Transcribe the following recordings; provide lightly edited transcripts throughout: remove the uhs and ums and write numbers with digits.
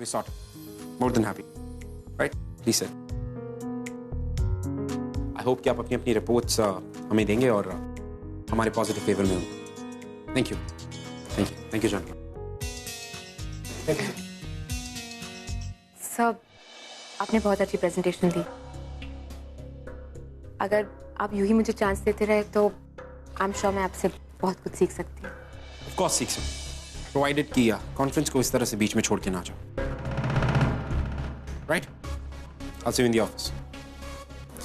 We sorted. More than happy. Right? Please sir. I hope कि आप अपनी reports हमें देंगे और हमारे पॉजिटिव फेवर में होंगे. Thank you. Thank you, gentlemen. सब आपने बहुत अच्छी प्रेजेंटेशन दी. अगर आप यूं ही मुझे चांस देते रहे तो आई एम श्योर मैं आपसे बहुत कुछ सीख सकती हूँ. Of course सीख सकते. प्रोवाइडेड कि कॉन्फ्रेंस को इस तरह से बीच में छोड़ के ना जाओ. Right? I'll see you in the office.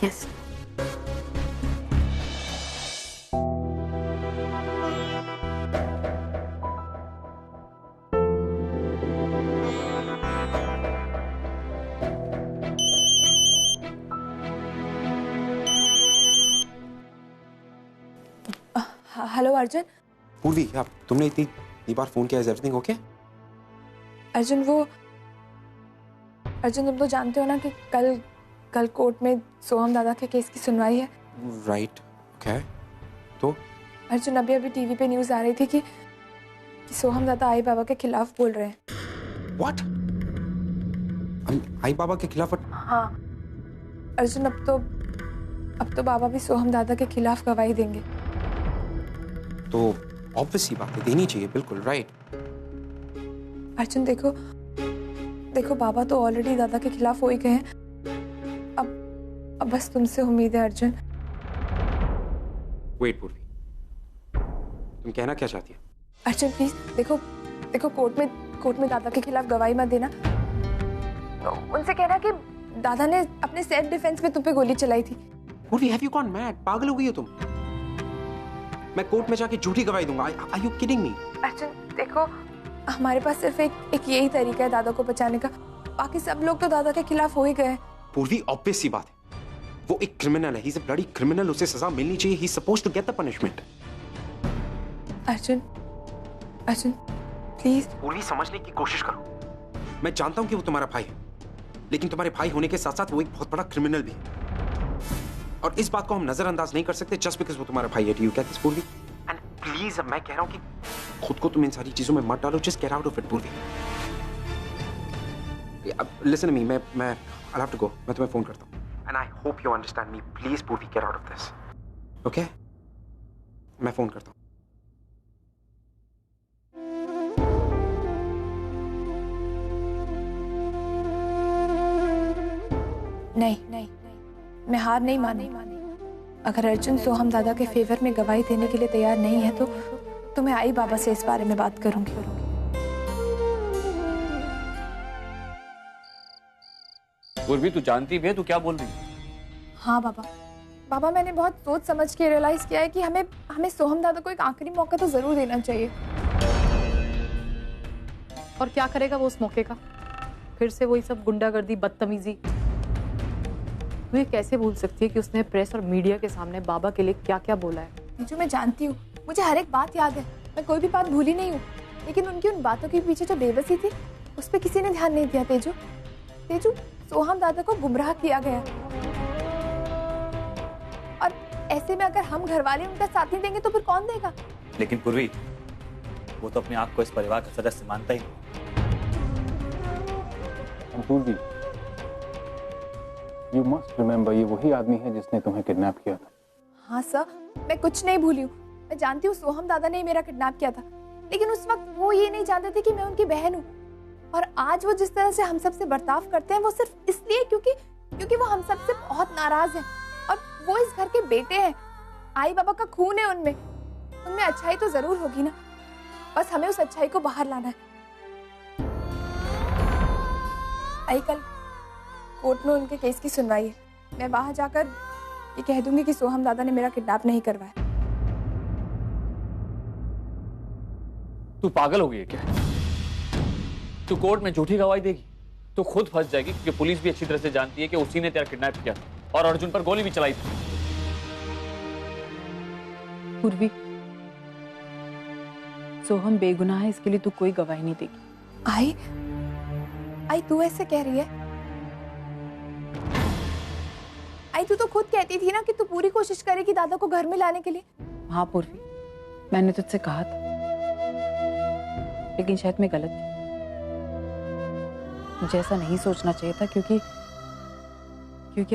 Yes. Hello Arjun. पूर्वी, आप तुमने इतनी बार फोन किया. Is everything okay? अर्जुन तुम तो जानते हो ना कि कल कोर्ट में सोहम दादा के केस की सुनवाई है. Right. Okay. तो अर्जुन अभी टीवी पे न्यूज आ रही थी कि सोहम दादा आई बाबा के खिलाफ बोल रहे हैं. What? आई बाबा के खिलाफ? हाँ अर्जुन, अब तो बाबा भी सोहम दादा के खिलाफ गवाही देंगे. तो ऑब्वियसली बात है, देनी चाहिए. बिल्कुल राइट. अर्जुन देखो बाबा तो ऑलरेडी दादा के खिलाफ हो ही गए हैं. अब बस तुमसे उम्मीद है अर्जुन. वेट पूर्वी, तुम कहना क्या चाहती हो? अर्जुन प्लीज देखो कोर्ट में दादा के खिलाफ गवाही मत देना. तो उनसे कहना कि दादा ने अपने सेल्फ डिफेंस में तुम पे गोली चलाई थी. पूर्वी, हैव यू गॉन मैड? पागल हो गई हो तुम? मैं कोर्ट में जाके झूठी गवाही दूंगा? Are you kidding me? Arjun देखो, हमारे पास सिर्फ एक यही तरीका है दादा को बचाने का. बाकी सब लोग तो दादा के खिलाफ हो ही गए. पूर्वी, ऑब्वियस सी बात है, वो एक क्रिमिनल है. He is a bloody criminal. उसे सजा मिलनी चाहिए. He is supposed to get the punishment. Arjun please. Purvi, समझने की कोशिश करो. मैं जानता हूं कि वो तुम्हारा भाई है, लेकिन तुम्हारे भाई होने के साथ साथ वो एक बहुत बड़ा क्रिमिनल भी है. और इस बात को हम नजरअंदाज नहीं कर सकते जस्ट बिकॉज वो तुम्हारा भाई है. डू यू गेट दिस पूर्वी? एंड प्लीज, मैं कह रहा हूं कि खुद को तुम इन सारी चीजों में मत डालो. Just get out of it पूर्वी. लिसन मी, मैं आई हैव टू गो. मैं तुम्हें फोन करता हूं. And I hope you understand me. Please Purvi, get out of this. Okay? मैं फोन करता हूं. नहीं, मैं हार नहीं मानी. अगर अर्जुन सोहम दादा के फेवर में गवाही देने के लिए तैयार नहीं है तो मैं आई बाबा से इस बारे में बात करूंगी. पूर्वी, तू जानती भी है तू क्या बोल रही है? हाँ बाबा मैंने बहुत सोच समझ के रियलाइज किया है कि हमें सोहम दादा को एक आखिरी मौका तो जरूर देना चाहिए. और क्या करेगा वो उस मौके का? फिर से वही सब गुंडागर्दी, बदतमीजी. वो कैसे भूल सकती है कि उसने प्रेस और मीडिया के सामने बाबा के लिए क्या क्या बोला है? जो मैं जानती हूँ, मुझे हर एक बात याद है. मैं कोई भी बात भूली नहीं हूँ. लेकिन उनकी उन बातों के पीछे जो बेबसी थी उस पर किसी ने ध्यान नहीं दिया. तेजू सोहम दादा को गुमराह किया गया. और ऐसे में अगर हम घर वाले उनका साथ नहीं देंगे तो फिर कौन देगा? लेकिन पूर्वी, वो तो अपने आप को इस परिवार का सदस्य मानता ही नहीं. पूर्वी, You must remember, ये वही आदमी है जिसने तुम्हें किडनैप किया था. हाँ सर, मैं कुछ नहीं भूली हूँ. मैं जानती हूँ सोहम दादा ने मेरा किडनैप किया था, लेकिन उस वक्त वो ये नहीं जानते थे कि मैं उनकी बहन हूँ. और आज वो जिस तरह से हम सब से बर्ताव करते हैं वो सिर्फ इसलिए क्योंकि वो हम सब से बहुत नाराज हैं. और वो इस घर के बेटे हैं. आई बाबा का खून है उनमें अच्छाई तो जरूर होगी ना. बस हमें उस अच्छाई को बाहर लाना है. आई कल कोर्ट में उनके केस की सुनवाई है. मैं वहां जाकर ये कह दूंगी कि सोहम दादा ने मेरा किडनैप नहीं करवाया. तू पागल हो गई है क्या? तू कोर्ट में झूठी गवाही देगी तो खुद फंस जाएगी, क्योंकि पुलिस भी अच्छी तरह से जानती है कि उसी ने तेरा किडनैप किया और अर्जुन पर गोली भी चलाई थी. पूर्वी, सोहम बेगुनाह है, इसके लिए तू कोई गवाही नहीं देगी. आई तू ऐसे कह रही है? आई तू तो खुद कहती थी ना कि तू पूरी कोशिश करेगी दादा को घर में लाने के लिए. हाँ पूर्वी, मैंने तुझसे कहा था, लेकिन शायद मैं गलत थी. मुझे ऐसा नहीं सोचना चाहिए था, क्योंकि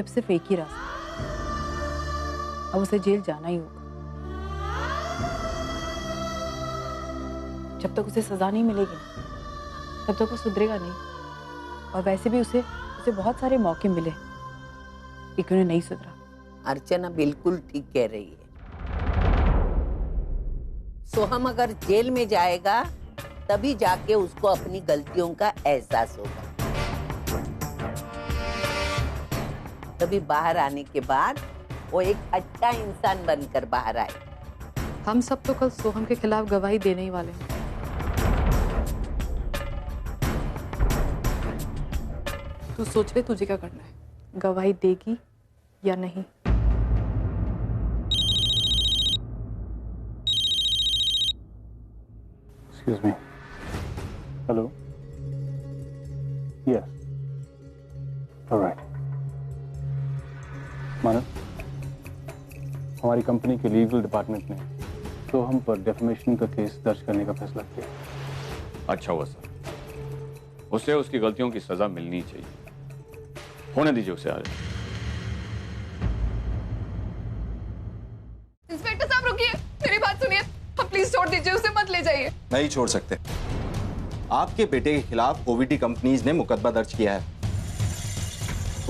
अब सिर्फ एक ही रास्ता, अब उसे जेल जाना ही होगा। जब तक उसे सजा नहीं मिलेगी ना, तब तक वो सुधरेगा नहीं। और वैसे भी उसे बहुत सारे मौके मिले, लेकिन उन्हें नहीं सुधरा। अर्चना बिल्कुल ठीक कह रही है। सोहम अगर जेल में जाएगा तभी जाके उसको अपनी गलतियों का एहसास होगा। तभी बाहर आने के बाद वो एक अच्छा इंसान बनकर बाहर आए। हम सब तो कल सोहम के खिलाफ गवाही देने ही वाले हैं। तू सोच ले तुझे क्या करना है, गवाही देगी या नहीं। Excuse me. Hello. Yes. All right. मानव, हमारी कंपनी के लीगल डिपार्टमेंट ने सोहम पर डेफेमेशन का केस दर्ज करने का फैसला किया। अच्छा हुआ सर, उसे उसकी गलतियों की सजा मिलनी चाहिए। होने दीजिए उसे। आज इंस्पेक्टर साहब रुकिए, मेरी बात सुनिए। हम प्लीज छोड़ दीजिए, उसे मत ले जाइए। नहीं छोड़ सकते। आपके बेटे के खिलाफ ओवीटी कंपनीज ने मुकदमा दर्ज किया है,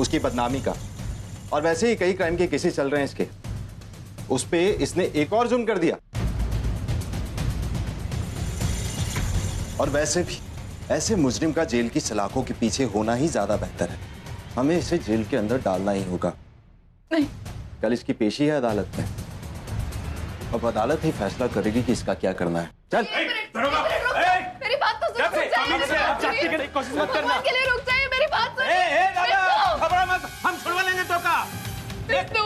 उसकी बदनामी का, और वैसे ही कई क्राइम के केसेस चल रहे हैं इसके। उस पे इसने एक और जुर्म कर दिया। और वैसे भी ऐसे मुजरिम का जेल की सलाखों के पीछे होना ही ज्यादा बेहतर है। हमें इसे जेल के अंदर डालना ही होगा। नहीं, कल इसकी पेशी है अदालत में। अब अदालत ही फैसला करेगी कि इसका क्या करना है। चल मेरी बात तो सुनो। कोशिश मत करना। के लिए रुक जाइए, मेरी बात सुनिए। हम छुड़वा लेंगे तो का। बिस्नू,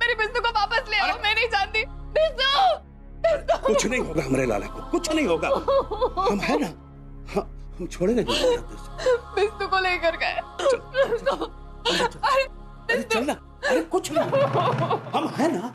मेरी बिस्नू को वापस ले आओ। मैं नहीं जानती। बिस्नू। कुछ नहीं होगा हमारे लाला को, कुछ नहीं होगा। हम है ना, हम छोड़ेंगे नहीं। बिस्नू को लेकर गए। अरे चल ना, अरे कुछ नहीं, हम है ना।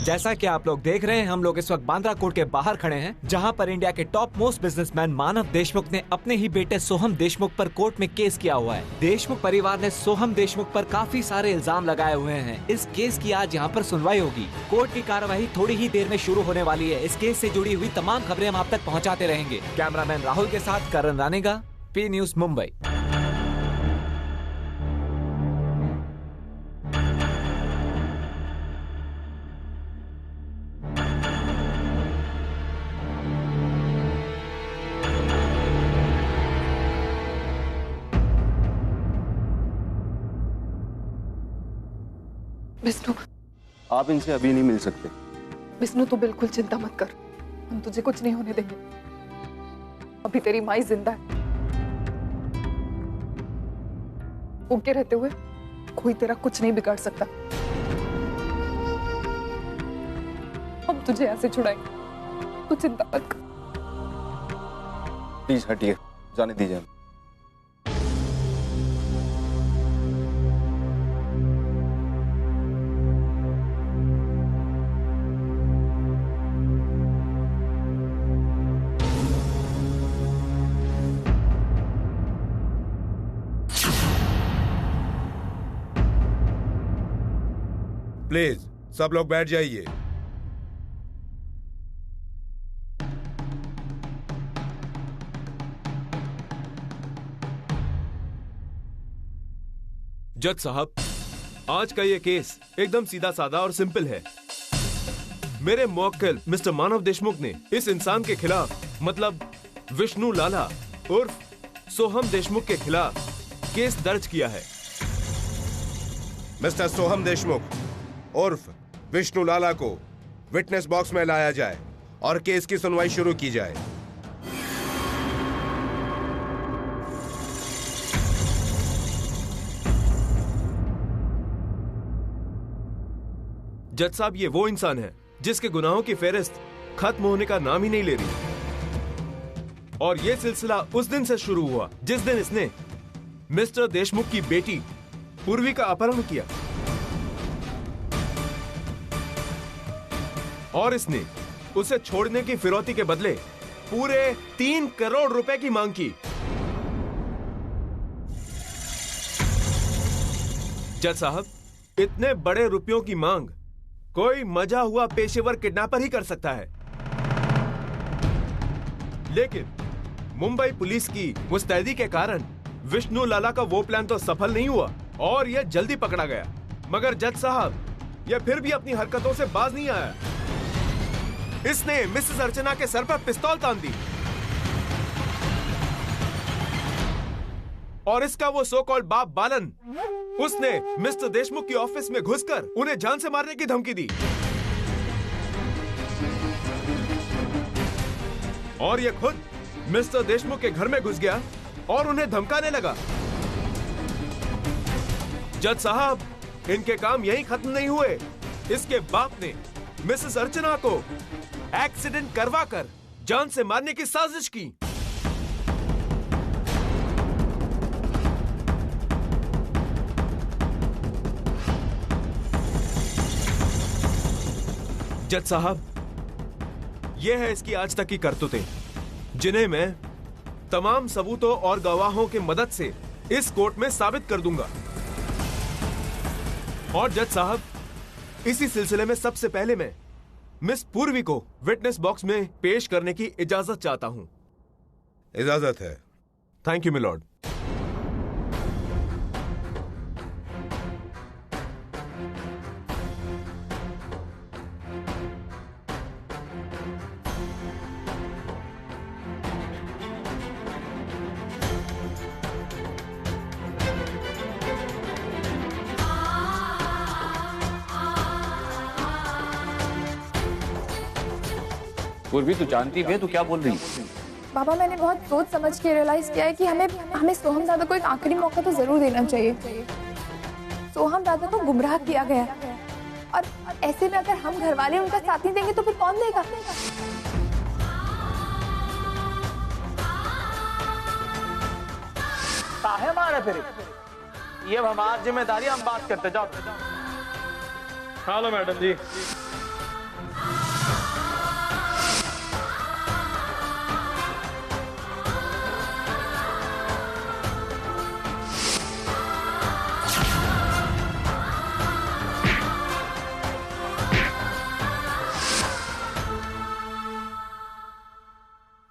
जैसा कि आप लोग देख रहे हैं, हम लोग इस वक्त बांद्रा कोर्ट के बाहर खड़े हैं, जहां पर इंडिया के टॉप मोस्ट बिजनेसमैन मानव देशमुख ने अपने ही बेटे सोहम देशमुख पर कोर्ट में केस किया हुआ है। देशमुख परिवार ने सोहम देशमुख पर काफी सारे इल्जाम लगाए हुए हैं। इस केस की आज यहां पर सुनवाई होगी। कोर्ट की कार्यवाही थोड़ी ही देर में शुरू होने वाली है। इस केस से जुड़ी हुई तमाम खबरें हम आप तक पहुँचाते रहेंगे। कैमरामैन राहुल के साथ करण रानेगा, पी न्यूज मुंबई। विष्णु, आप इनसे अभी नहीं मिल सकते। विष्णु तू बिल्कुल चिंता मत कर, हम तुझे कुछ नहीं होने देंगे। अभी तेरी माई जिंदा है। उनके रहते हुए कोई तेरा कुछ नहीं बिगाड़ सकता। हम तुझे ऐसे छुड़ाएंगे, तू चिंता मत कर। प्लीज हटिए, जाने दीजिए। प्लीज सब लोग बैठ जाइए। जज साहब, आज का ये केस एकदम सीधा साधा और सिंपल है। मेरे मौक्किल मिस्टर मानव देशमुख ने इस इंसान के खिलाफ, मतलब विष्णु लाला उर्फ सोहम देशमुख के खिलाफ केस दर्ज किया है। मिस्टर सोहम देशमुख उर्फ विष्णु लाला को विटनेस बॉक्स में लाया जाए और केस की सुनवाई शुरू की जाए। जज साहब, ये वो इंसान है जिसके गुनाहों की फेहरिस्त खत्म होने का नाम ही नहीं ले रही। और ये सिलसिला उस दिन से शुरू हुआ जिस दिन इसने मिस्टर देशमुख की बेटी पूर्वी का अपहरण किया और इसने उसे छोड़ने की फिरौती के बदले पूरे 3 करोड़ रुपए की मांग की। जज साहब, इतने बड़े रुपयों की मांग कोई मजा हुआ पेशेवर किडनैपर ही कर सकता है, लेकिन मुंबई पुलिस की मुस्तैदी के कारण विष्णु लाला का वो प्लान तो सफल नहीं हुआ और यह जल्दी पकड़ा गया। मगर जज साहब, यह फिर भी अपनी हरकतों से बाज नहीं आया। इसने मिसेस अर्चना के सर पर पिस्तौल तान दी और इसका वो सो कॉल्ड बाप बालन, उसने मिस्टर देशमुख की ऑफिस में घुसकर उन्हें जान से मारने की धमकी दी और ये खुद मिस्टर देशमुख के घर में घुस गया और उन्हें धमकाने लगा। जज साहब, इनके काम यहीं खत्म नहीं हुए। इसके बाप ने मिसेस अर्चना को एक्सीडेंट करवाकर जान से मारने की साजिश की। जज साहब, यह है इसकी आज तक की करतूतें, जिन्हें मैं तमाम सबूतों और गवाहों की मदद से इस कोर्ट में साबित कर दूंगा। और जज साहब, इसी सिलसिले में सबसे पहले मैं मिस पूर्वी को विटनेस बॉक्स में पेश करने की इजाजत चाहता हूं। इजाजत है। Thank you milord. पूर्वी, तू जानती है तू क्या बोल रही है? बाबा, मैंने बहुत सोच समझ के रियलाइज किया है कि हमें सोहम दादा को एक आखिरी मौका तो जरूर देना चाहिए। सोहम दादा को गुमराह किया गया और ऐसे में अगर हम घर वाले उनका साथ नहीं देंगे तो फिर कौन देगा? काहे मारे फिर? ये हमारी जिम्मेदारी, हम बात करते जाओ। हेलो मैडम जी।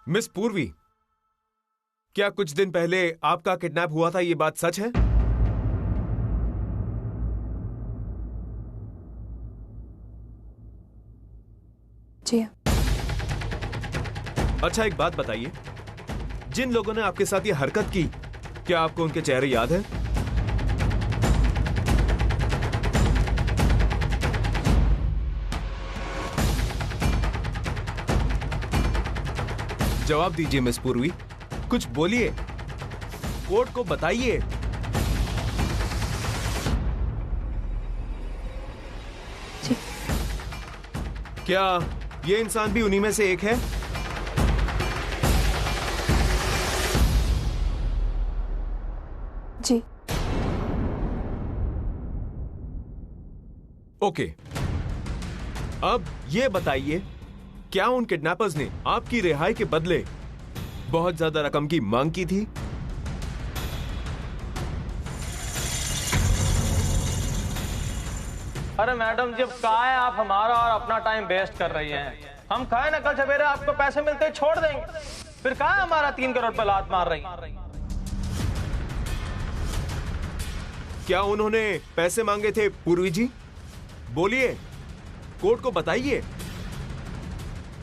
मिस पूर्वी, क्या कुछ दिन पहले आपका किडनैप हुआ था, ये बात सच है? जी। अच्छा, एक बात बताइए, जिन लोगों ने आपके साथ ये हरकत की, क्या आपको उनके चेहरे याद है? जवाब दीजिए मिस पूर्वी, कुछ बोलिए, कोर्ट को बताइए। जी। क्या ये इंसान भी उन्हीं में से एक है? जी। ओके, अब ये बताइए, क्या उन किडनैपर्स ने आपकी रिहाई के बदले बहुत ज्यादा रकम की मांग की थी? अरे मैडम जी, अब कहा है आप हमारा और अपना टाइम वेस्ट कर रही हैं। हम कहा ना कल सवेरे आपको पैसे मिलते ही छोड़ देंगे, फिर कहा है हमारा 3 करोड़ पे लात मार रही हैं। क्या उन्होंने पैसे मांगे थे पूर्वी जी? बोलिए, कोर्ट को बताइए।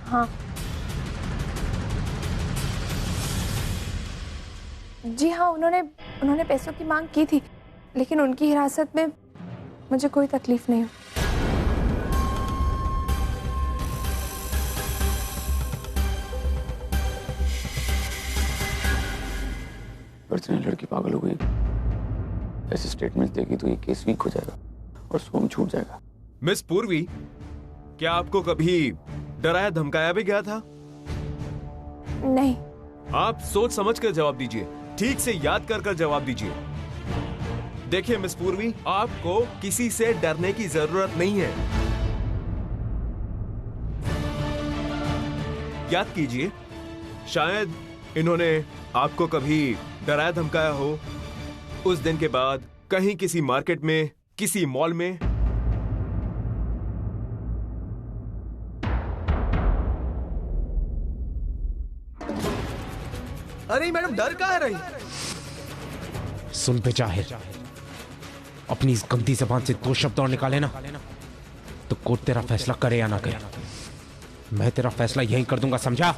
हाँ जी हाँ, उन्होंने पैसों की मांग की थी, लेकिन उनकी हिरासत में मुझे कोई तकलीफ नहीं हुई। अर्चना लड़की पागल हो गई, ऐसे स्टेटमेंट देगी तो ये केस वीक हो जाएगा और सोम छूट जाएगा। मिस पूर्वी, क्या आपको कभी डराया धमकाया भी गया था? नहीं। आप सोच समझ कर जवाब दीजिए, ठीक से याद कर जवाब दीजिए। देखिए मिस पूर्वी, आपको किसी से डरने की जरूरत नहीं है। याद कीजिए, शायद इन्होंने आपको कभी डराया धमकाया हो, उस दिन के बाद कहीं किसी मार्केट में, किसी मॉल में। अरे मैडम डर कहाँ रही? सुन पे जाहिर, अपनी इस गंदी जबान से 2 शब्द और निकाले ना तो कोर्ट तेरा फैसला करे या ना करे, मैं तेरा फैसला यहीं कर दूंगा, समझा?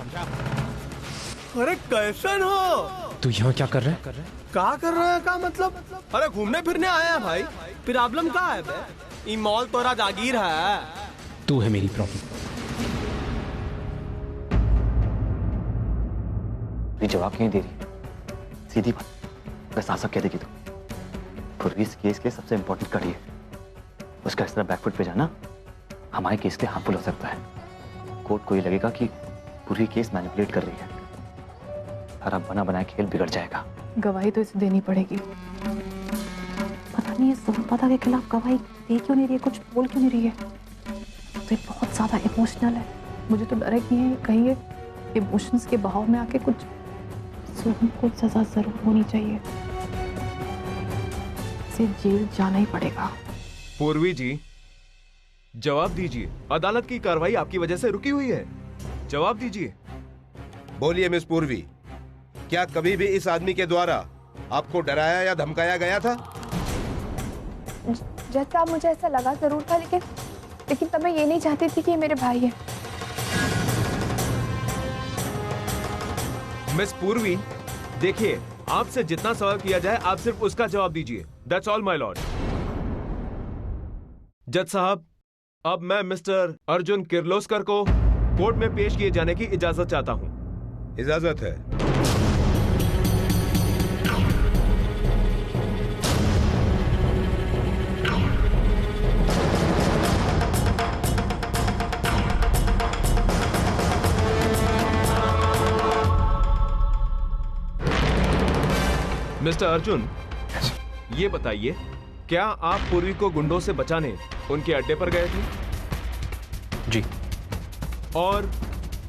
अरे कैसन हो? तू यहाँ क्या कर रहा है? क्या कर रहा है? का मतलब? अरे घूमने फिरने आया है भाई। प्रॉब्लम क्या है बे? ये मॉल तोरा जागीर है। तू है मेरी प्रॉब्लम। जवाब क्यों दे रही? सीधी बात, अगर साफ कह देगी तो पूर्वी इस केस के सबसे इंपॉर्टेंट कड़ी है, उसका इस तरह बैकफुट पे जाना हमारे केस के हार्मफुल हो सकता है। कोर्ट को ये लगेगा कि पूरी केस मैनिपुलेट कर रही है, हरा बना बनाया खेल बिगड़ जाएगा। गवाही तो इसे देनी पड़ेगी। पता नहीं ये सोहम के खिलाफ गवाही दे क्यों नहीं रही है, कुछ बोल क्यों नहीं रही है। तो ये बहुत ज्यादा इमोशनल है। मुझे तो डर है कि ये कहीं ये इमोशंस के बहाव में आके कुछ सोहम को सजा जरूर होनी चाहिए, इसे जेल जाना ही पड़ेगा। पूर्वी जी जवाब दीजिए, अदालत की कार्रवाई आपकी वजह से रुकी हुई है, जवाब दीजिए। बोलिए मिस पूर्वी, क्या कभी भी इस आदमी के द्वारा आपको डराया या धमकाया गया था? जज साहब मुझे ऐसा लगा जरूर था, लेकिन तब मैं ये नहीं चाहती थी कि ये मेरे भाई है। मिस पूर्वी देखिए, आपसे जितना सवाल किया जाए आप सिर्फ उसका जवाब दीजिए। That's all my Lord. जज साहब, अब मैं मिस्टर अर्जुन किर्लोस्कर को कोर्ट में पेश किए जाने की इजाजत चाहता हूं। इजाजत है। मिस्टर अर्जुन, ये बताइए, क्या आप पूर्वी को गुंडों से बचाने उनके अड्डे पर गए थे? जी। और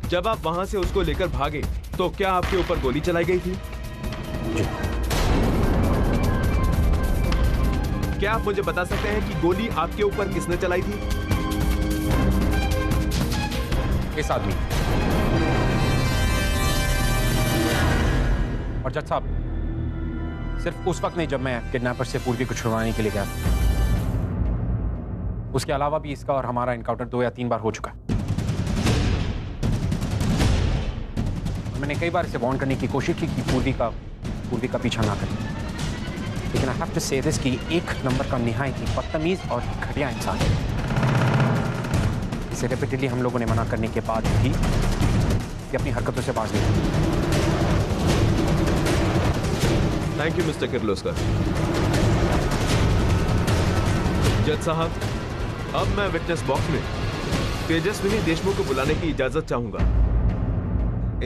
जब आप वहां से उसको लेकर भागे तो क्या आपके ऊपर गोली चलाई गई थी? जी। क्या आप मुझे बता सकते हैं कि गोली आपके ऊपर किसने चलाई थी? इस आदमी। और जज साहब, सिर्फ उस वक्त नहीं जब मैं किडनैपर से पूर्वी को छुड़वाने के लिए गया, उसके अलावा भी इसका और हमारा एनकाउंटर 2 या 3 बार हो चुका है। मैंने कई बार इसे वार्न करने की कोशिश की कि पूर्वी का पीछा ना करें, लेकिन आई हैव टू से दिस कि एक नंबर का निहायत ही बदतमीज और घटिया इंसान है। इसे रिपीटेडली हम लोगों ने मना करने के बाद भी ये अपनी हरकतों से बाज नहीं। Thank you mister Kirloskar. जज साहब, अब मैं विटनेस बॉक्स में तेजस्विनी देशमुख को बुलाने की इजाजत चाहूंगा।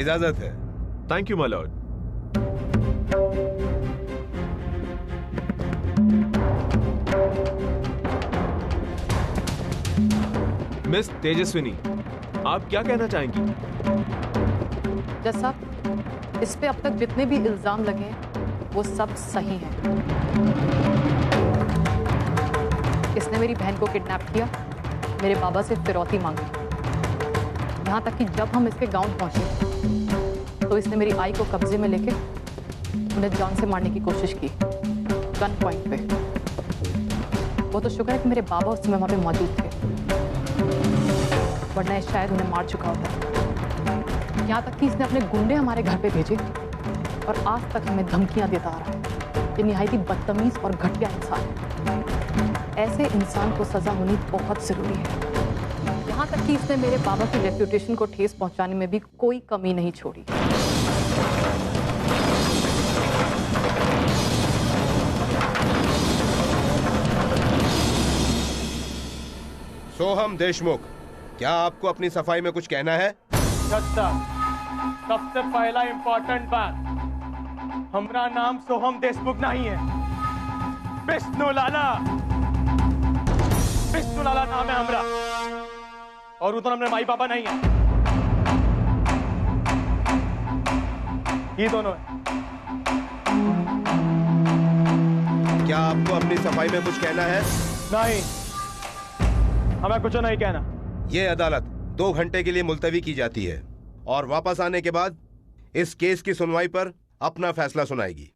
इजाजत है। Thank you my Lord. Miss Tejaswini, आप क्या कहना चाहेंगी? जज साहब, इस पे अब तक जितने भी इल्जाम लगे हैं वो सब सही हैं। इसने मेरी बहन को किडनैप किया, मेरे बाबा से फिरौती मांगी, यहाँ तक कि जब हम इसके गांव पहुंचे तो इसने मेरी आई को कब्जे में लेके उन्हें जान से मारने की कोशिश की, गन पॉइंट पे। वो तो शुक्र है कि मेरे बाबा उस समय वहां पे मौजूद थे, वरना शायद उन्हें मार चुका होता। यहाँ तक कि इसने अपने गुंडे हमारे घर पे भेजे और आज तक हमें धमकियां देता आ रहा है। ये निहायती बदतमीज और घटिया इंसान है। ऐसे इंसान को सजा होनी बहुत जरूरी है। यहाँ तक कि इसने मेरे बाबा की रेप्यूटेशन को ठेस पहुंचाने में भी कोई कमी नहीं छोड़ी। सोहम देशमुख, क्या आपको अपनी सफाई में कुछ कहना है? सबसे पहला इंपॉर्टेंट बात, हमारा नाम सोहम देशमुख नहीं है, विष्णु लाला। विष्णु लाला नाम है हमारा, और उधर हमारे माई पापा नहीं है। ये दोनों है। क्या आपको अपनी सफाई में कुछ कहना है? नहीं, हमें कुछ नहीं कहना। ये अदालत 2 घंटे के लिए मुलतवी की जाती है और वापस आने के बाद इस केस की सुनवाई पर अपना फैसला सुनाएगी।